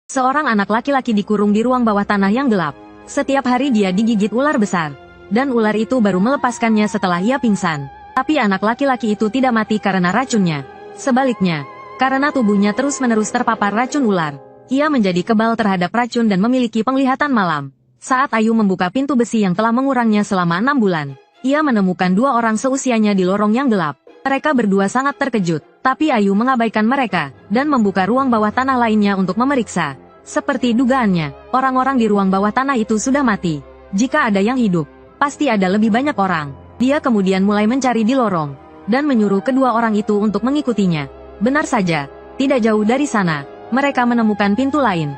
Seorang anak laki-laki dikurung di ruang bawah tanah yang gelap. Setiap hari dia digigit ular besar. Dan ular itu baru melepaskannya setelah ia pingsan. Tapi anak laki-laki itu tidak mati karena racunnya. Sebaliknya, karena tubuhnya terus-menerus terpapar racun ular, ia menjadi kebal terhadap racun dan memiliki penglihatan malam. Saat Ayu membuka pintu besi yang telah mengurangnya selama 6 bulan, ia menemukan 2 orang seusianya di lorong yang gelap. Mereka berdua sangat terkejut, tapi Ayu mengabaikan mereka, dan membuka ruang bawah tanah lainnya untuk memeriksa. Seperti dugaannya, orang-orang di ruang bawah tanah itu sudah mati. Jika ada yang hidup, pasti ada lebih banyak orang. Dia kemudian mulai mencari di lorong, dan menyuruh kedua orang itu untuk mengikutinya. Benar saja, tidak jauh dari sana, mereka menemukan pintu lain.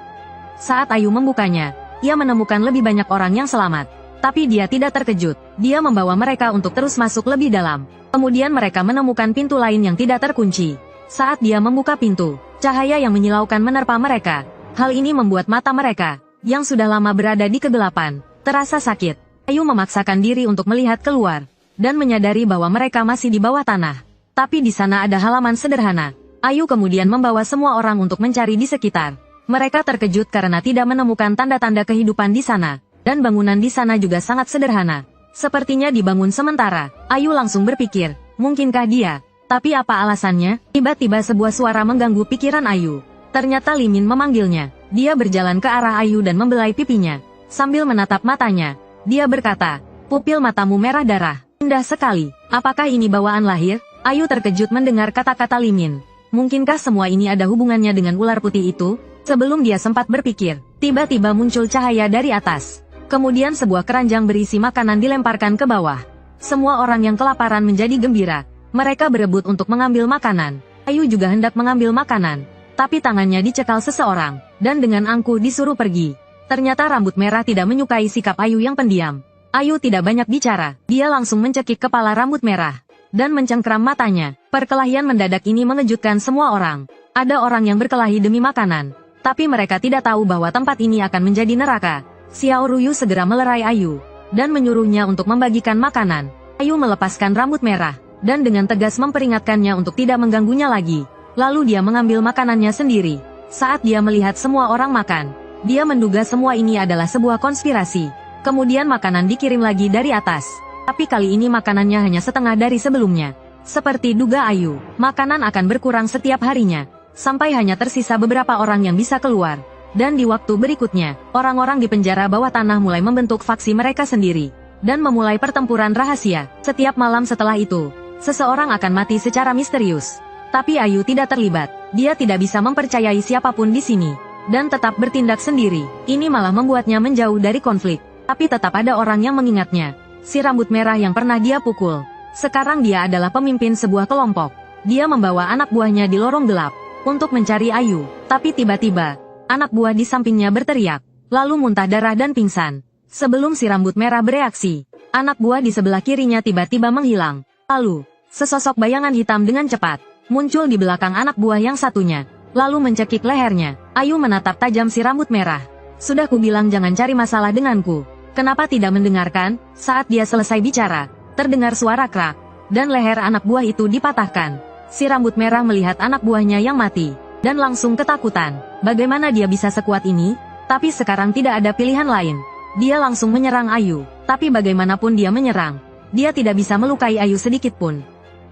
Saat Ayu membukanya, ia menemukan lebih banyak orang yang selamat. Tapi dia tidak terkejut, dia membawa mereka untuk terus masuk lebih dalam. Kemudian mereka menemukan pintu lain yang tidak terkunci. Saat dia membuka pintu, cahaya yang menyilaukan menerpa mereka. Hal ini membuat mata mereka, yang sudah lama berada di kegelapan, terasa sakit. Ayu memaksakan diri untuk melihat keluar, dan menyadari bahwa mereka masih di bawah tanah. Tapi di sana ada halaman sederhana. Ayu kemudian membawa semua orang untuk mencari di sekitar. Mereka terkejut karena tidak menemukan tanda-tanda kehidupan di sana, dan bangunan di sana juga sangat sederhana. Sepertinya dibangun sementara. Ayu langsung berpikir, mungkinkah dia? Tapi apa alasannya? Tiba-tiba sebuah suara mengganggu pikiran Ayu. Ternyata Limin memanggilnya. Dia berjalan ke arah Ayu dan membelai pipinya. Sambil menatap matanya, dia berkata, "Pupil matamu merah darah. Indah sekali. Apakah ini bawaan lahir?" Ayu terkejut mendengar kata-kata Limin. Mungkinkah semua ini ada hubungannya dengan ular putih itu? Sebelum dia sempat berpikir, tiba-tiba muncul cahaya dari atas. Kemudian sebuah keranjang berisi makanan dilemparkan ke bawah. Semua orang yang kelaparan menjadi gembira. Mereka berebut untuk mengambil makanan. Ayu juga hendak mengambil makanan. Tapi tangannya dicekal seseorang, dan dengan angkuh disuruh pergi. Ternyata rambut merah tidak menyukai sikap Ayu yang pendiam. Ayu tidak banyak bicara, dia langsung mencekik kepala rambut merah, dan mencengkram matanya. Perkelahian mendadak ini mengejutkan semua orang. Ada orang yang berkelahi demi makanan. Tapi mereka tidak tahu bahwa tempat ini akan menjadi neraka. Xiao Ruyu segera melerai Ayu, dan menyuruhnya untuk membagikan makanan. Ayu melepaskan rambut merah, dan dengan tegas memperingatkannya untuk tidak mengganggunya lagi. Lalu dia mengambil makanannya sendiri. Saat dia melihat semua orang makan, dia menduga semua ini adalah sebuah konspirasi. Kemudian makanan dikirim lagi dari atas. Tapi kali ini makanannya hanya setengah dari sebelumnya. Seperti duga Ayu, makanan akan berkurang setiap harinya, sampai hanya tersisa beberapa orang yang bisa keluar. Dan di waktu berikutnya, orang-orang di penjara bawah tanah mulai membentuk faksi mereka sendiri, dan memulai pertempuran rahasia. Setiap malam setelah itu, seseorang akan mati secara misterius. Tapi Ayu tidak terlibat, dia tidak bisa mempercayai siapapun di sini, dan tetap bertindak sendiri. Ini malah membuatnya menjauh dari konflik. Tapi tetap ada orang yang mengingatnya, si rambut merah yang pernah dia pukul. Sekarang dia adalah pemimpin sebuah kelompok. Dia membawa anak buahnya di lorong gelap untuk mencari Ayu. Tapi tiba-tiba, anak buah di sampingnya berteriak, lalu muntah darah dan pingsan. Sebelum si rambut merah bereaksi, anak buah di sebelah kirinya tiba-tiba menghilang. Lalu, sesosok bayangan hitam dengan cepat muncul di belakang anak buah yang satunya, lalu mencekik lehernya. Ayu menatap tajam si rambut merah. Sudah kubilang jangan cari masalah denganku. Kenapa tidak mendengarkan? Saat dia selesai bicara, terdengar suara krak, dan leher anak buah itu dipatahkan. Si rambut merah melihat anak buahnya yang mati, dan langsung ketakutan. Bagaimana dia bisa sekuat ini? Tapi sekarang tidak ada pilihan lain. Dia langsung menyerang Ayu. Tapi bagaimanapun dia menyerang, dia tidak bisa melukai Ayu sedikit pun.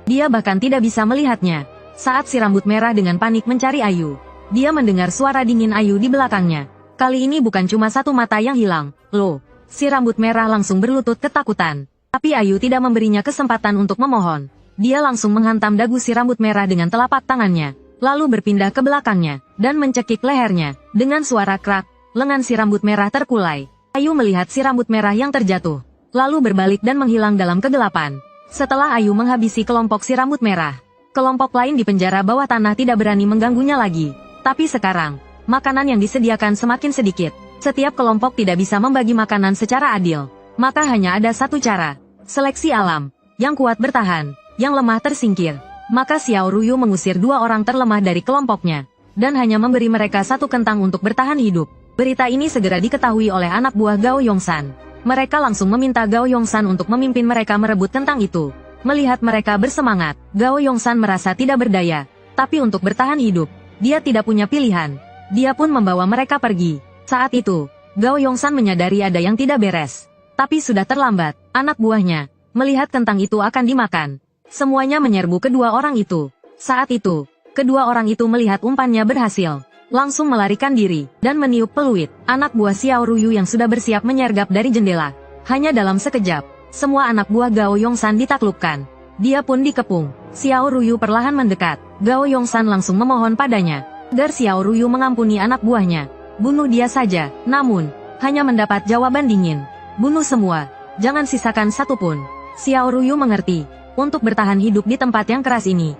Dia bahkan tidak bisa melihatnya. Saat si rambut merah dengan panik mencari Ayu, dia mendengar suara dingin Ayu di belakangnya. Kali ini bukan cuma satu mata yang hilang. Loh, si rambut merah langsung berlutut ketakutan. Tapi Ayu tidak memberinya kesempatan untuk memohon. Dia langsung menghantam dagu si rambut merah dengan telapak tangannya, lalu berpindah ke belakangnya, dan mencekik lehernya. Dengan suara krak, lengan si rambut merah terkulai. Ayu melihat si rambut merah yang terjatuh, lalu berbalik dan menghilang dalam kegelapan. Setelah Ayu menghabisi kelompok si rambut merah, kelompok lain di penjara bawah tanah tidak berani mengganggunya lagi. Tapi sekarang, makanan yang disediakan semakin sedikit. Setiap kelompok tidak bisa membagi makanan secara adil. Maka hanya ada satu cara, seleksi alam. Yang kuat bertahan, yang lemah tersingkir. Maka Xiao Ruyu mengusir 2 orang terlemah dari kelompoknya, dan hanya memberi mereka 1 kentang untuk bertahan hidup. Berita ini segera diketahui oleh anak buah Gao Yongsan. Mereka langsung meminta Gao Yongsan untuk memimpin mereka merebut kentang itu. Melihat mereka bersemangat, Gao Yongsan merasa tidak berdaya. Tapi untuk bertahan hidup, dia tidak punya pilihan. Dia pun membawa mereka pergi. Saat itu, Gao Yongsan menyadari ada yang tidak beres. Tapi sudah terlambat. Anak buahnya melihat kentang itu akan dimakan. Semuanya menyerbu kedua orang itu. Saat itu, kedua orang itu melihat umpannya berhasil. Langsung melarikan diri, dan meniup peluit. Anak buah Xiao Ruyu yang sudah bersiap menyergap dari jendela. Hanya dalam sekejap, semua anak buah Gao Yongsan ditaklukkan. Dia pun dikepung. Xiao Ruyu perlahan mendekat. Gao Yongsan langsung memohon padanya, agar Xiao Ruyu mengampuni anak buahnya. Bunuh dia saja, namun, hanya mendapat jawaban dingin. Bunuh semua, jangan sisakan satupun. Xiao Ruyu mengerti, untuk bertahan hidup di tempat yang keras ini,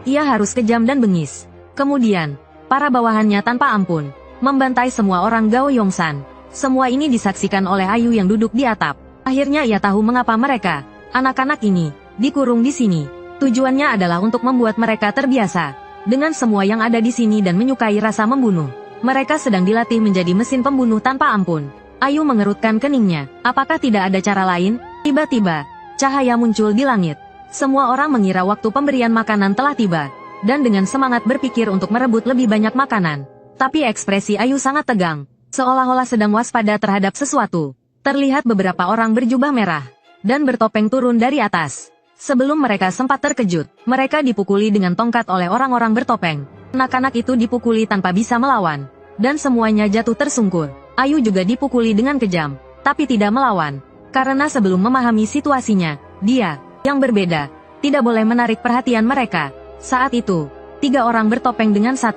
ia harus kejam dan bengis. Kemudian, para bawahannya tanpa ampun membantai semua orang Gao Yongsan. Semua ini disaksikan oleh Ayu yang duduk di atap. Akhirnya ia tahu mengapa mereka, anak-anak ini, dikurung di sini. Tujuannya adalah untuk membuat mereka terbiasa dengan semua yang ada di sini dan menyukai rasa membunuh. Mereka sedang dilatih menjadi mesin pembunuh tanpa ampun. Ayu mengerutkan keningnya. Apakah tidak ada cara lain? Tiba-tiba, cahaya muncul di langit. Semua orang mengira waktu pemberian makanan telah tiba, dan dengan semangat berpikir untuk merebut lebih banyak makanan. Tapi ekspresi Ayu sangat tegang, seolah-olah sedang waspada terhadap sesuatu. Terlihat beberapa orang berjubah merah dan bertopeng turun dari atas. Sebelum mereka sempat terkejut, mereka dipukuli dengan tongkat oleh orang-orang bertopeng. Anak-anak itu dipukuli tanpa bisa melawan, dan semuanya jatuh tersungkur. Ayu juga dipukuli dengan kejam, tapi tidak melawan, karena sebelum memahami situasinya, dia yang berbeda, tidak boleh menarik perhatian mereka. Saat itu, 3 orang bertopeng dengan 1,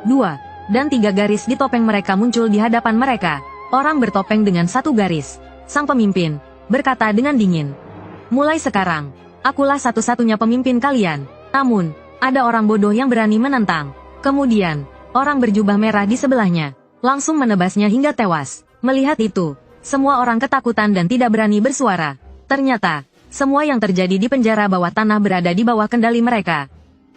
2, dan 3 garis di topeng mereka muncul di hadapan mereka. Orang bertopeng dengan 1 garis, sang pemimpin, berkata dengan dingin. Mulai sekarang, akulah satu-satunya pemimpin kalian. Namun, ada orang bodoh yang berani menentang. Kemudian, orang berjubah merah di sebelahnya, langsung menebasnya hingga tewas. Melihat itu, semua orang ketakutan dan tidak berani bersuara. Ternyata, semua yang terjadi di penjara bawah tanah berada di bawah kendali mereka.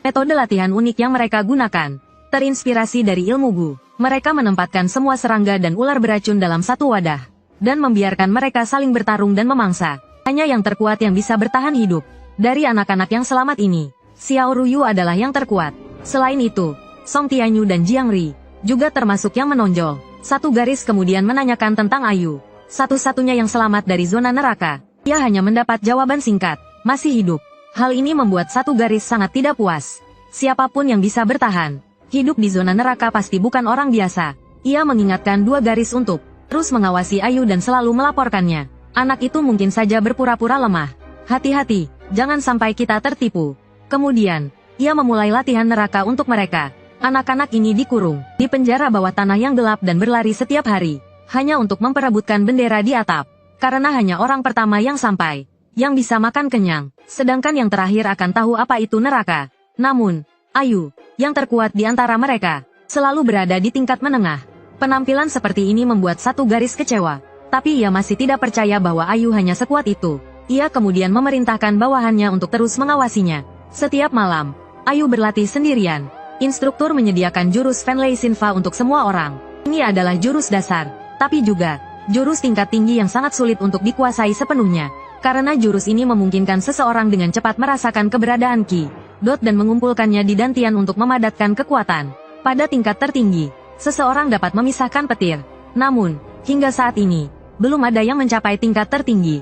Metode latihan unik yang mereka gunakan terinspirasi dari ilmu Gu. Mereka menempatkan semua serangga dan ular beracun dalam satu wadah, dan membiarkan mereka saling bertarung dan memangsa. Hanya yang terkuat yang bisa bertahan hidup. Dari anak-anak yang selamat ini, Xiao Ruyu adalah yang terkuat. Selain itu, Song Tianyu dan Jiang Ri juga termasuk yang menonjol. 1 garis kemudian menanyakan tentang Ayu, satu-satunya yang selamat dari zona neraka. Ia hanya mendapat jawaban singkat, masih hidup. Hal ini membuat 1 garis sangat tidak puas. Siapapun yang bisa bertahan hidup di zona neraka pasti bukan orang biasa. Ia mengingatkan 2 garis untuk terus mengawasi Ayu dan selalu melaporkannya. Anak itu mungkin saja berpura-pura lemah. Hati-hati, jangan sampai kita tertipu. Kemudian, ia memulai latihan neraka untuk mereka. Anak-anak ini dikurung di penjara bawah tanah yang gelap dan berlari setiap hari, hanya untuk memperebutkan bendera di atap. Karena hanya orang pertama yang sampai, yang bisa makan kenyang, sedangkan yang terakhir akan tahu apa itu neraka. Namun, Ayu, yang terkuat di antara mereka, selalu berada di tingkat menengah. Penampilan seperti ini membuat 1 garis kecewa, tapi ia masih tidak percaya bahwa Ayu hanya sekuat itu. Ia kemudian memerintahkan bawahannya untuk terus mengawasinya. Setiap malam, Ayu berlatih sendirian. Instruktur menyediakan jurus Fanlei Sinfa untuk semua orang. Ini adalah jurus dasar, tapi juga jurus tingkat tinggi yang sangat sulit untuk dikuasai sepenuhnya. Karena jurus ini memungkinkan seseorang dengan cepat merasakan keberadaan Ki Dot dan mengumpulkannya di dantian untuk memadatkan kekuatan. Pada tingkat tertinggi, seseorang dapat memisahkan petir. Namun, hingga saat ini, belum ada yang mencapai tingkat tertinggi.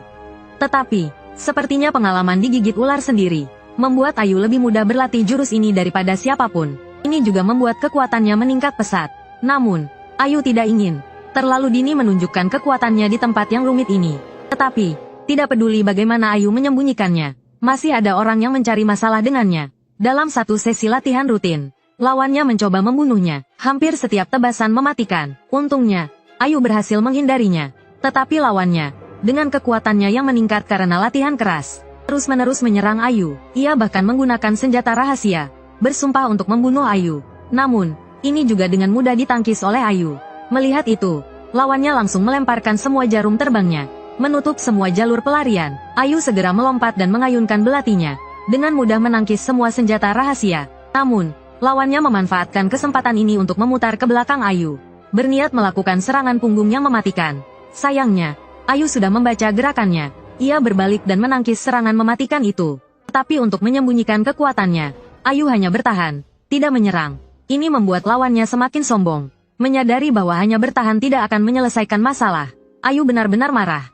Tetapi, sepertinya pengalaman digigit ular sendiri membuat Ayu lebih mudah berlatih jurus ini daripada siapapun. Ini juga membuat kekuatannya meningkat pesat. Namun, Ayu tidak ingin terlalu dini menunjukkan kekuatannya di tempat yang rumit ini. Tetapi, tidak peduli bagaimana Ayu menyembunyikannya, masih ada orang yang mencari masalah dengannya. Dalam satu sesi latihan rutin, lawannya mencoba membunuhnya. Hampir setiap tebasan mematikan. Untungnya, Ayu berhasil menghindarinya. Tetapi lawannya, dengan kekuatannya yang meningkat karena latihan keras, terus-menerus menyerang Ayu. Ia bahkan menggunakan senjata rahasia, bersumpah untuk membunuh Ayu. Namun, ini juga dengan mudah ditangkis oleh Ayu. Melihat itu, lawannya langsung melemparkan semua jarum terbangnya, menutup semua jalur pelarian. Ayu segera melompat dan mengayunkan belatinya, dengan mudah menangkis semua senjata rahasia. Namun, lawannya memanfaatkan kesempatan ini untuk memutar ke belakang Ayu, berniat melakukan serangan punggung yang mematikan. Sayangnya, Ayu sudah membaca gerakannya. Ia berbalik dan menangkis serangan mematikan itu. Tetapi untuk menyembunyikan kekuatannya, Ayu hanya bertahan, tidak menyerang. Ini membuat lawannya semakin sombong. Menyadari bahwa hanya bertahan tidak akan menyelesaikan masalah, Ayu benar-benar marah.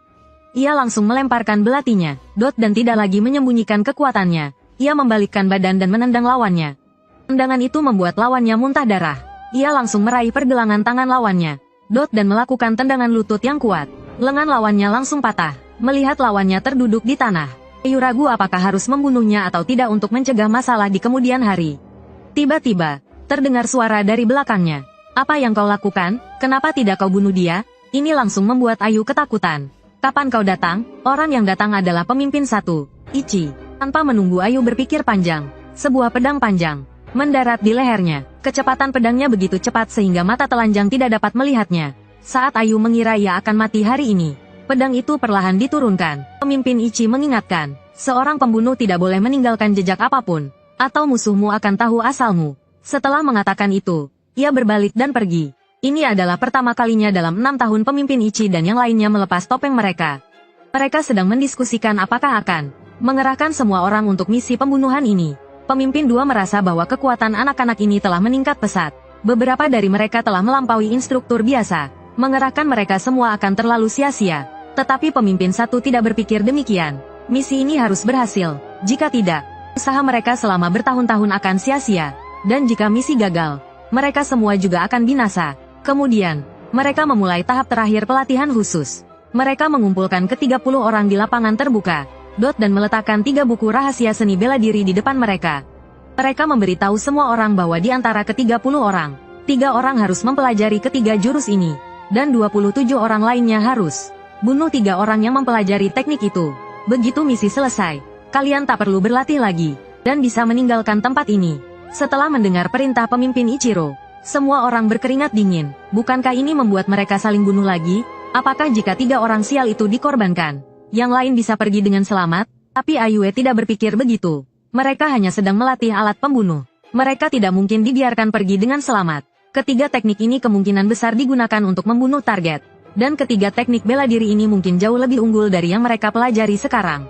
Ia langsung melemparkan belatinya, dan tidak lagi menyembunyikan kekuatannya. Ia membalikkan badan dan menendang lawannya. Tendangan itu membuat lawannya muntah darah. Ia langsung meraih pergelangan tangan lawannya, dan melakukan tendangan lutut yang kuat. Lengan lawannya langsung patah. Melihat lawannya terduduk di tanah, Ayu ragu apakah harus membunuhnya atau tidak untuk mencegah masalah di kemudian hari. Tiba-tiba, terdengar suara dari belakangnya. Apa yang kau lakukan? Kenapa tidak kau bunuh dia? Ini langsung membuat Ayu ketakutan. Kapan kau datang? Orang yang datang adalah pemimpin 1, Ichi. Tanpa menunggu Ayu berpikir panjang, sebuah pedang panjang mendarat di lehernya. Kecepatan pedangnya begitu cepat sehingga mata telanjang tidak dapat melihatnya. Saat Ayu mengira ia akan mati hari ini, pedang itu perlahan diturunkan. Pemimpin Ichi mengingatkan, seorang pembunuh tidak boleh meninggalkan jejak apapun, atau musuhmu akan tahu asalmu. Setelah mengatakan itu, ia berbalik dan pergi. Ini adalah pertama kalinya dalam 6 tahun pemimpin Ichi dan yang lainnya melepas topeng mereka. Mereka sedang mendiskusikan apakah akan mengerahkan semua orang untuk misi pembunuhan ini. Pemimpin 2 merasa bahwa kekuatan anak-anak ini telah meningkat pesat. Beberapa dari mereka telah melampaui instruktur biasa. Mengerahkan mereka semua akan terlalu sia-sia. Tetapi pemimpin 1 tidak berpikir demikian. Misi ini harus berhasil. Jika tidak, usaha mereka selama bertahun-tahun akan sia-sia. Dan jika misi gagal, mereka semua juga akan binasa. Kemudian, mereka memulai tahap terakhir pelatihan khusus. Mereka mengumpulkan ke-30 orang di lapangan terbuka, dan meletakkan 3 buku rahasia seni bela diri di depan mereka. Mereka memberitahu semua orang bahwa di antara ke-30 orang, 3 orang harus mempelajari ketiga jurus ini, dan 27 orang lainnya harus bunuh 3 orang yang mempelajari teknik itu. Begitu misi selesai, kalian tak perlu berlatih lagi, dan bisa meninggalkan tempat ini. Setelah mendengar perintah pemimpin Ichiro, semua orang berkeringat dingin. Bukankah ini membuat mereka saling bunuh lagi? Apakah jika 3 orang sial itu dikorbankan, yang lain bisa pergi dengan selamat? Tapi Ayue tidak berpikir begitu. Mereka hanya sedang melatih alat pembunuh. Mereka tidak mungkin dibiarkan pergi dengan selamat. Ketiga teknik ini kemungkinan besar digunakan untuk membunuh target. Dan ketiga teknik bela diri ini mungkin jauh lebih unggul dari yang mereka pelajari sekarang.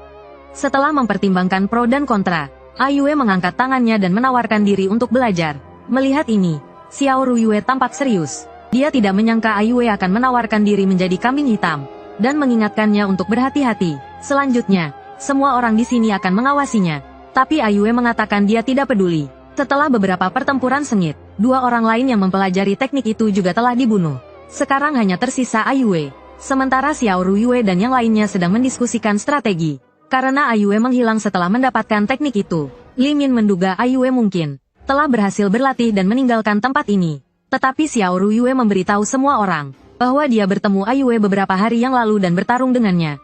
Setelah mempertimbangkan pro dan kontra, Ayue mengangkat tangannya dan menawarkan diri untuk belajar. Melihat ini, Xiao Ruyue tampak serius. Dia tidak menyangka Ayue akan menawarkan diri menjadi kambing hitam, dan mengingatkannya untuk berhati-hati. Selanjutnya, semua orang di sini akan mengawasinya. Tapi Ayue mengatakan dia tidak peduli. Setelah beberapa pertempuran sengit, 2 orang lain yang mempelajari teknik itu juga telah dibunuh. Sekarang hanya tersisa Ayue. Sementara Xiao Ruyue dan yang lainnya sedang mendiskusikan strategi. Karena Ayue menghilang setelah mendapatkan teknik itu, Li Min menduga Ayue mungkin telah berhasil berlatih dan meninggalkan tempat ini. Tetapi Xiao Ruyue memberitahu semua orang bahwa dia bertemu Ayue beberapa hari yang lalu dan bertarung dengannya.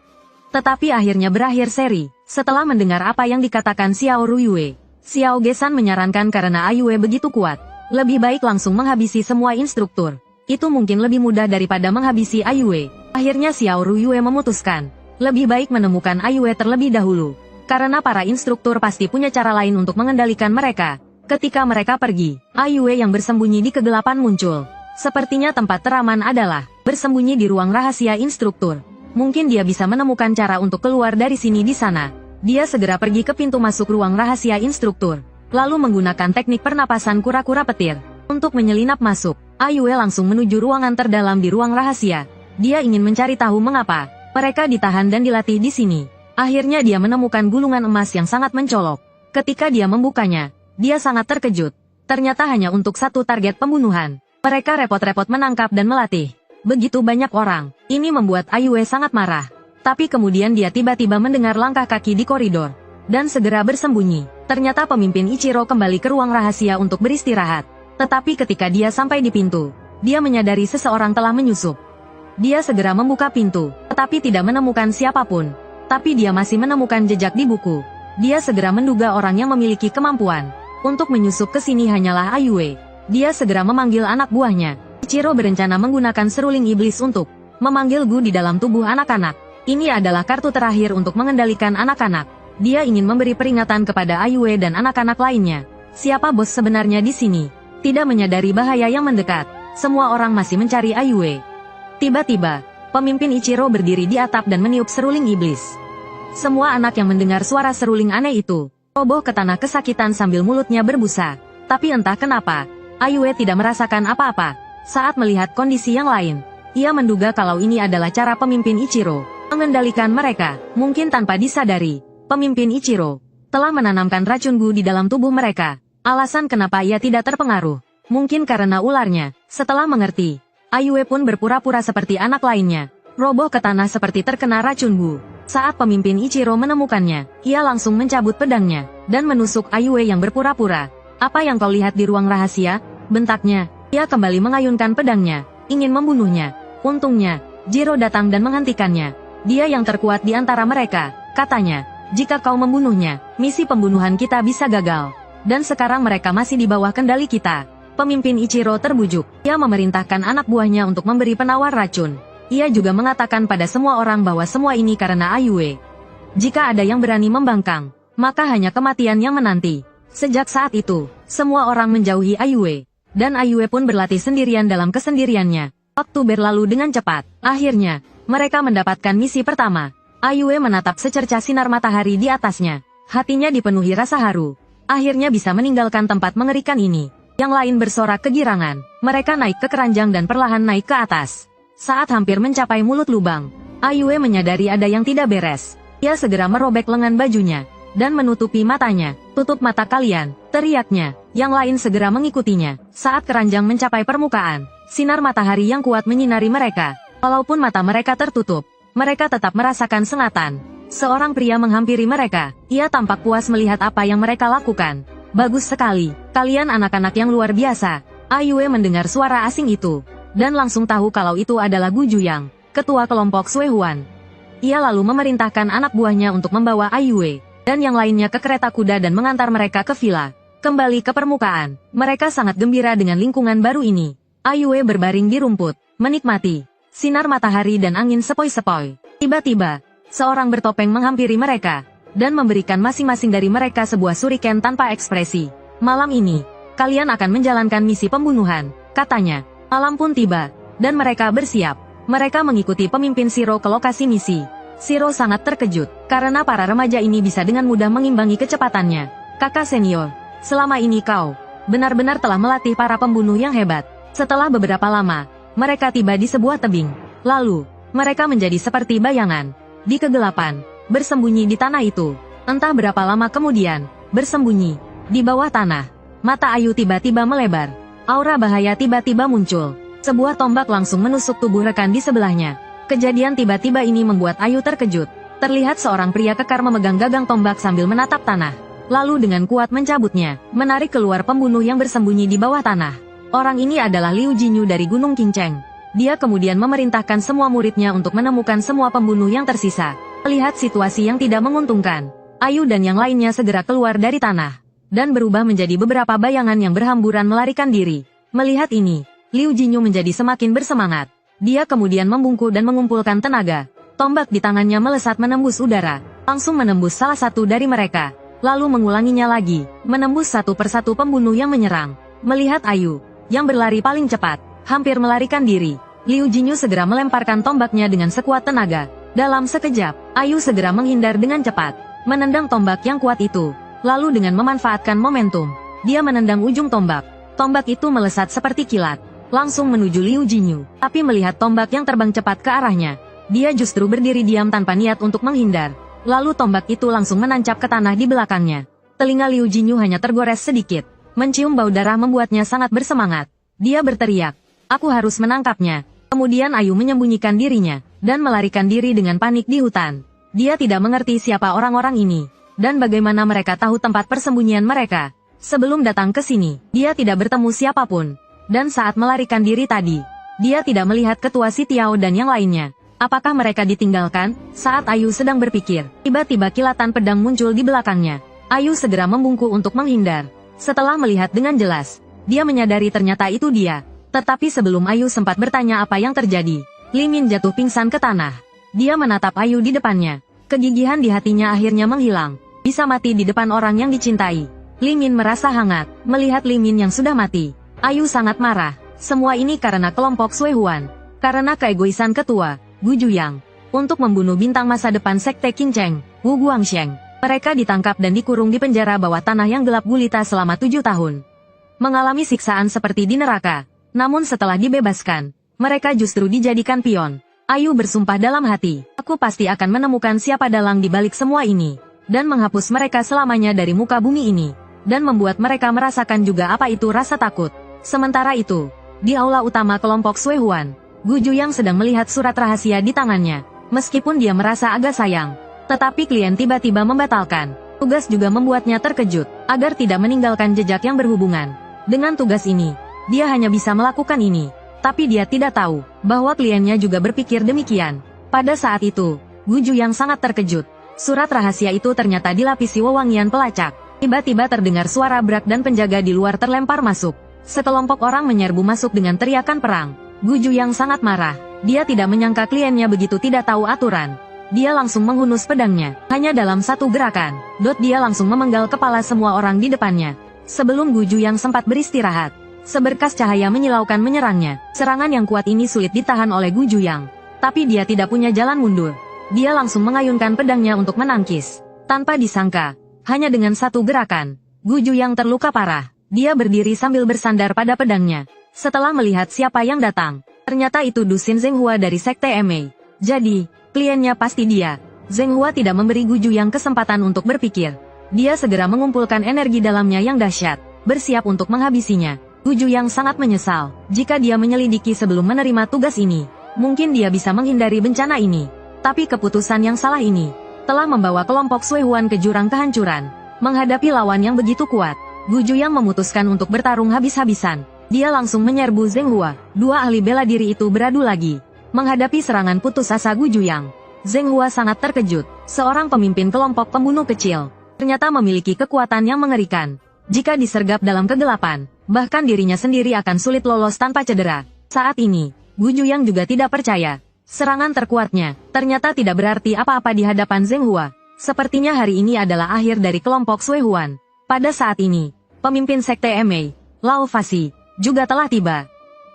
Tetapi akhirnya berakhir seri. Setelah mendengar apa yang dikatakan Xiao Ruyue, Xiao Gesan menyarankan karena Ayue begitu kuat, lebih baik langsung menghabisi semua instruktur. Itu mungkin lebih mudah daripada menghabisi Ayue. Akhirnya Xiao Ruyue memutuskan lebih baik menemukan Ayue terlebih dahulu. Karena para instruktur pasti punya cara lain untuk mengendalikan mereka. Ketika mereka pergi, Ayue yang bersembunyi di kegelapan muncul. Sepertinya tempat teraman adalah bersembunyi di ruang rahasia instruktur. Mungkin dia bisa menemukan cara untuk keluar dari sini di sana. Dia segera pergi ke pintu masuk ruang rahasia instruktur, lalu menggunakan teknik pernapasan kura-kura petir untuk menyelinap masuk. Ayue langsung menuju ruangan terdalam di ruang rahasia. Dia ingin mencari tahu mengapa mereka ditahan dan dilatih di sini. Akhirnya dia menemukan gulungan emas yang sangat mencolok. Ketika dia membukanya, dia sangat terkejut. Ternyata hanya untuk 1 target pembunuhan. Mereka repot-repot menangkap dan melatih begitu banyak orang. Ini membuat Ayue sangat marah. Tapi kemudian dia tiba-tiba mendengar langkah kaki di koridor dan segera bersembunyi. Ternyata pemimpin Ichiro kembali ke ruang rahasia untuk beristirahat. Tetapi ketika dia sampai di pintu, dia menyadari seseorang telah menyusup. Dia segera membuka pintu, tetapi tidak menemukan siapapun. Tapi dia masih menemukan jejak di buku. Dia segera menduga orang yang memiliki kemampuan untuk menyusup ke sini hanyalah Ayue. Dia segera memanggil anak buahnya. Ichiro berencana menggunakan seruling iblis untuk memanggil Gu di dalam tubuh anak-anak. Ini adalah kartu terakhir untuk mengendalikan anak-anak. Dia ingin memberi peringatan kepada Ayue dan anak-anak lainnya. Siapa bos sebenarnya di sini? Tidak menyadari bahaya yang mendekat, semua orang masih mencari Ayue. Tiba-tiba, pemimpin Ichiro berdiri di atap dan meniup seruling iblis. Semua anak yang mendengar suara seruling aneh itu roboh ke tanah kesakitan sambil mulutnya berbusa. Tapi entah kenapa, Ayue tidak merasakan apa-apa. Saat melihat kondisi yang lain, ia menduga kalau ini adalah cara pemimpin Ichiro mengendalikan mereka. Mungkin tanpa disadari, pemimpin Ichiro telah menanamkan racun Gu di dalam tubuh mereka. Alasan kenapa ia tidak terpengaruh, mungkin karena ularnya. Setelah mengerti, Ayue pun berpura-pura seperti anak lainnya, roboh ke tanah seperti terkena racun Gu. Saat pemimpin Ichiro menemukannya, ia langsung mencabut pedangnya, dan menusuk Ayue yang berpura-pura. "Apa yang kau lihat di ruang rahasia?" bentaknya. Ia kembali mengayunkan pedangnya, ingin membunuhnya. Untungnya, Jiro datang dan menghentikannya. "Dia yang terkuat di antara mereka," katanya. "Jika kau membunuhnya, misi pembunuhan kita bisa gagal. Dan sekarang mereka masih di bawah kendali kita." Pemimpin Ichiro terbujuk. Ia memerintahkan anak buahnya untuk memberi penawar racun. Ia juga mengatakan pada semua orang bahwa semua ini karena Ayue. Jika ada yang berani membangkang, maka hanya kematian yang menanti. Sejak saat itu, semua orang menjauhi Ayue. Dan Ayue pun berlatih sendirian dalam kesendiriannya. Waktu berlalu dengan cepat. Akhirnya, mereka mendapatkan misi pertama. Ayue menatap secercah sinar matahari di atasnya. Hatinya dipenuhi rasa haru. Akhirnya bisa meninggalkan tempat mengerikan ini. Yang lain bersorak kegirangan. Mereka naik ke keranjang dan perlahan naik ke atas. Saat hampir mencapai mulut lubang, Ayue menyadari ada yang tidak beres. Ia segera merobek lengan bajunya dan menutupi matanya. "Tutup mata kalian!" teriaknya. Yang lain segera mengikutinya. Saat keranjang mencapai permukaan, sinar matahari yang kuat menyinari mereka. Walaupun mata mereka tertutup, mereka tetap merasakan sengatan. Seorang pria menghampiri mereka. Ia tampak puas melihat apa yang mereka lakukan. "Bagus sekali, kalian anak-anak yang luar biasa." Ayue mendengar suara asing itu dan langsung tahu kalau itu adalah Gu Juyang, ketua kelompok Suehuan. Ia lalu memerintahkan anak buahnya untuk membawa Ayue dan yang lainnya ke kereta kuda dan mengantar mereka ke villa. Kembali ke permukaan, mereka sangat gembira dengan lingkungan baru ini. Ayue berbaring di rumput, menikmati sinar matahari dan angin sepoi-sepoi. Tiba-tiba, seorang bertopeng menghampiri mereka dan memberikan masing-masing dari mereka sebuah shuriken tanpa ekspresi. "Malam ini, kalian akan menjalankan misi pembunuhan," katanya. Malam pun tiba, dan mereka bersiap. Mereka mengikuti pemimpin Shiro ke lokasi misi. Shiro sangat terkejut, karena para remaja ini bisa dengan mudah mengimbangi kecepatannya. "Kakak senior, selama ini kau benar-benar telah melatih para pembunuh yang hebat." Setelah beberapa lama, mereka tiba di sebuah tebing. Lalu, mereka menjadi seperti bayangan. Di kegelapan, bersembunyi di tanah itu. Entah berapa lama kemudian, bersembunyi di bawah tanah. Mata Ayu tiba-tiba melebar. Aura bahaya tiba-tiba muncul. Sebuah tombak langsung menusuk tubuh rekan di sebelahnya. Kejadian tiba-tiba ini membuat Ayu terkejut. Terlihat seorang pria kekar memegang gagang tombak sambil menatap tanah. Lalu dengan kuat mencabutnya, menarik keluar pembunuh yang bersembunyi di bawah tanah. Orang ini adalah Liu Jinyu dari Gunung Kinceng. Dia kemudian memerintahkan semua muridnya untuk menemukan semua pembunuh yang tersisa. Melihat situasi yang tidak menguntungkan, Ayu dan yang lainnya segera keluar dari tanah dan berubah menjadi beberapa bayangan yang berhamburan melarikan diri. Melihat ini, Liu Jinyu menjadi semakin bersemangat. Dia kemudian membungkuk dan mengumpulkan tenaga. Tombak di tangannya melesat menembus udara, langsung menembus salah satu dari mereka, lalu mengulanginya lagi, menembus satu persatu pembunuh yang menyerang. Melihat Ayu, yang berlari paling cepat, hampir melarikan diri, Liu Jinyu segera melemparkan tombaknya dengan sekuat tenaga. Dalam sekejap, Ayu segera menghindar dengan cepat, menendang tombak yang kuat itu. Lalu dengan memanfaatkan momentum, dia menendang ujung tombak. Tombak itu melesat seperti kilat, langsung menuju Liu Jinyu. Tapi melihat tombak yang terbang cepat ke arahnya, dia justru berdiri diam tanpa niat untuk menghindar. Lalu tombak itu langsung menancap ke tanah di belakangnya. Telinga Liu Jinyu hanya tergores sedikit. Mencium bau darah membuatnya sangat bersemangat. Dia berteriak, "Aku harus menangkapnya." Kemudian Ayu menyembunyikan dirinya dan melarikan diri dengan panik di hutan. Dia tidak mengerti siapa orang-orang ini dan bagaimana mereka tahu tempat persembunyian mereka. Sebelum datang ke sini, dia tidak bertemu siapapun. Dan saat melarikan diri tadi, dia tidak melihat ketua Sitiao dan yang lainnya. Apakah mereka ditinggalkan? Saat Ayu sedang berpikir, tiba-tiba kilatan pedang muncul di belakangnya. Ayu segera membungkuk untuk menghindar. Setelah melihat dengan jelas, dia menyadari ternyata itu dia. Tetapi sebelum Ayu sempat bertanya apa yang terjadi, Li Min jatuh pingsan ke tanah. Dia menatap Ayu di depannya. Kegigihan di hatinya akhirnya menghilang. Bisa mati di depan orang yang dicintai. Li Min merasa hangat, melihat Li Min yang sudah mati. Ayu sangat marah. Semua ini karena kelompok Suehuan. Karena keegoisan ketua, Gu Juyang. Untuk membunuh bintang masa depan Sekte Qingcheng, Wu Guangsheng. Mereka ditangkap dan dikurung di penjara bawah tanah yang gelap gulita selama 7 tahun. Mengalami siksaan seperti di neraka. Namun setelah dibebaskan, mereka justru dijadikan pion. Ayu bersumpah dalam hati, aku pasti akan menemukan siapa dalang di balik semua ini, dan menghapus mereka selamanya dari muka bumi ini, dan membuat mereka merasakan juga apa itu rasa takut. Sementara itu, di aula utama kelompok Suehuan, Gu Juyang sedang melihat surat rahasia di tangannya. Meskipun dia merasa agak sayang, tetapi klien tiba-tiba membatalkan. Tugas juga membuatnya terkejut, agar tidak meninggalkan jejak yang berhubungan. Dengan tugas ini, dia hanya bisa melakukan ini. Tapi dia tidak tahu, bahwa kliennya juga berpikir demikian. Pada saat itu, Gu Juyang sangat terkejut. Surat rahasia itu ternyata dilapisi wewangian pelacak. Tiba-tiba terdengar suara brak dan penjaga di luar terlempar masuk. Sekelompok orang menyerbu masuk dengan teriakan perang. Gu Juyang sangat marah. Dia tidak menyangka kliennya begitu tidak tahu aturan. Dia langsung menghunus pedangnya. Hanya dalam satu gerakan, dia langsung memenggal kepala semua orang di depannya. Sebelum Gu Juyang sempat beristirahat, seberkas cahaya menyilaukan menyerangnya. Serangan yang kuat ini sulit ditahan oleh Gu Juyang. Tapi dia tidak punya jalan mundur. Dia langsung mengayunkan pedangnya untuk menangkis. Tanpa disangka, hanya dengan satu gerakan, Gu Juyang terluka parah. Dia berdiri sambil bersandar pada pedangnya. Setelah melihat siapa yang datang, ternyata itu Dusin Zhenghua dari Sekte Emei. Jadi, kliennya pasti dia. Zhenghua tidak memberi Gu Juyang kesempatan untuk berpikir. Dia segera mengumpulkan energi dalamnya yang dahsyat, bersiap untuk menghabisinya. Gu Juyang sangat menyesal, jika dia menyelidiki sebelum menerima tugas ini. Mungkin dia bisa menghindari bencana ini. Tapi keputusan yang salah ini, telah membawa kelompok Suehuan ke jurang kehancuran. Menghadapi lawan yang begitu kuat, Gu Juyang memutuskan untuk bertarung habis-habisan. Dia langsung menyerbu Zhenghua. Dua ahli bela diri itu beradu lagi. Menghadapi serangan putus asa Gu Juyang, Zhenghua sangat terkejut. Seorang pemimpin kelompok pembunuh kecil, ternyata memiliki kekuatan yang mengerikan. Jika disergap dalam kegelapan, bahkan dirinya sendiri akan sulit lolos tanpa cedera. Saat ini, Gu Juyang juga tidak percaya. Serangan terkuatnya, ternyata tidak berarti apa-apa di hadapan Zhenghua. Sepertinya hari ini adalah akhir dari kelompok Suehuan. Pada saat ini, pemimpin Sekte Emei, Lao Fasi, juga telah tiba.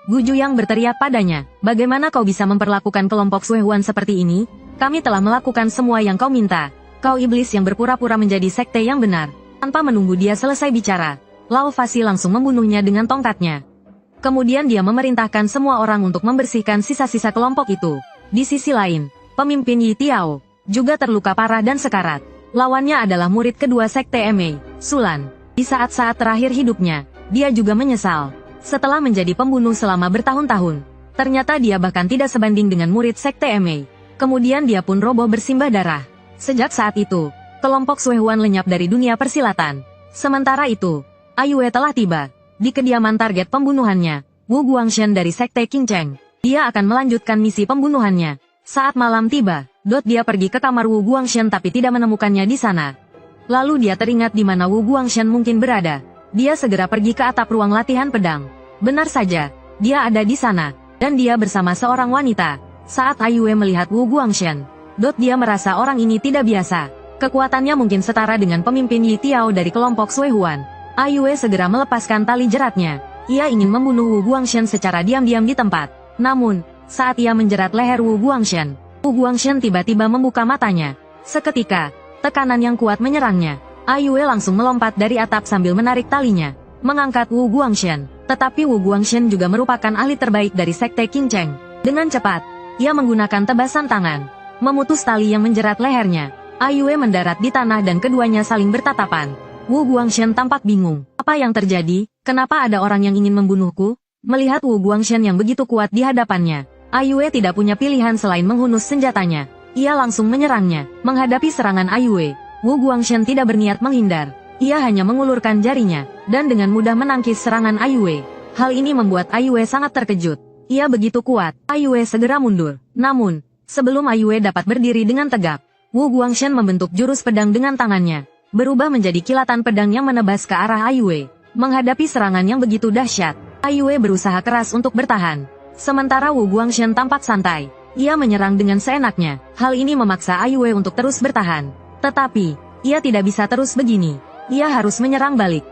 Gu Juyang berteriak padanya, bagaimana kau bisa memperlakukan kelompok Suehuan seperti ini? Kami telah melakukan semua yang kau minta. Kau iblis yang berpura-pura menjadi sekte yang benar. Tanpa menunggu dia selesai bicara, Lao Fasi langsung membunuhnya dengan tongkatnya. Kemudian dia memerintahkan semua orang untuk membersihkan sisa-sisa kelompok itu. Di sisi lain, pemimpin Yi Tiao juga terluka parah dan sekarat. Lawannya adalah murid kedua Sekte Emei, Sulan. Di saat-saat terakhir hidupnya, dia juga menyesal. Setelah menjadi pembunuh selama bertahun-tahun, ternyata dia bahkan tidak sebanding dengan murid Sekte Emei. Kemudian dia pun roboh bersimbah darah. Sejak saat itu, kelompok Suehuan lenyap dari dunia persilatan. Sementara itu, Aiyue telah tiba. Di kediaman target pembunuhannya, Wu Guangshen dari Sekte Qingcheng. Dia akan melanjutkan misi pembunuhannya. Saat malam tiba, dia pergi ke kamar Wu Guangshen tapi tidak menemukannya di sana. Lalu dia teringat di mana Wu Guangshen mungkin berada. Dia segera pergi ke atap ruang latihan pedang. Benar saja, dia ada di sana, dan dia bersama seorang wanita. Saat Aiyue melihat Wu Guangshen, dia merasa orang ini tidak biasa. Kekuatannya mungkin setara dengan pemimpin Yi Tiao dari kelompok Suehuan. Aiyue segera melepaskan tali jeratnya. Ia ingin membunuh Wu Guangshen secara diam-diam di tempat. Namun, saat ia menjerat leher Wu Guangshen tiba-tiba membuka matanya. Seketika, tekanan yang kuat menyerangnya. Aiyue langsung melompat dari atap sambil menarik talinya, mengangkat Wu Guangshen. Tetapi Wu Guangshen juga merupakan ahli terbaik dari Sekte Qingcheng. Dengan cepat, ia menggunakan tebasan tangan, memutus tali yang menjerat lehernya. Aiyue mendarat di tanah dan keduanya saling bertatapan. Wu Guangshen tampak bingung. Apa yang terjadi? Kenapa ada orang yang ingin membunuhku? Melihat Wu Guangshen yang begitu kuat di hadapannya, Aiyue tidak punya pilihan selain menghunus senjatanya. Ia langsung menyerangnya. Menghadapi serangan Aiyue, Wu Guangshen tidak berniat menghindar. Ia hanya mengulurkan jarinya, dan dengan mudah menangkis serangan Aiyue. Hal ini membuat Aiyue sangat terkejut. Ia begitu kuat. Aiyue segera mundur. Namun, sebelum Aiyue dapat berdiri dengan tegap, Wu Guangshen membentuk jurus pedang dengan tangannya, berubah menjadi kilatan pedang yang menebas ke arah Aiyue. Menghadapi serangan yang begitu dahsyat, Aiyue berusaha keras untuk bertahan. Sementara Wu Guangshen tampak santai. Ia menyerang dengan seenaknya. Hal ini memaksa Aiyue untuk terus bertahan. Tetapi, ia tidak bisa terus begini. Ia harus menyerang balik.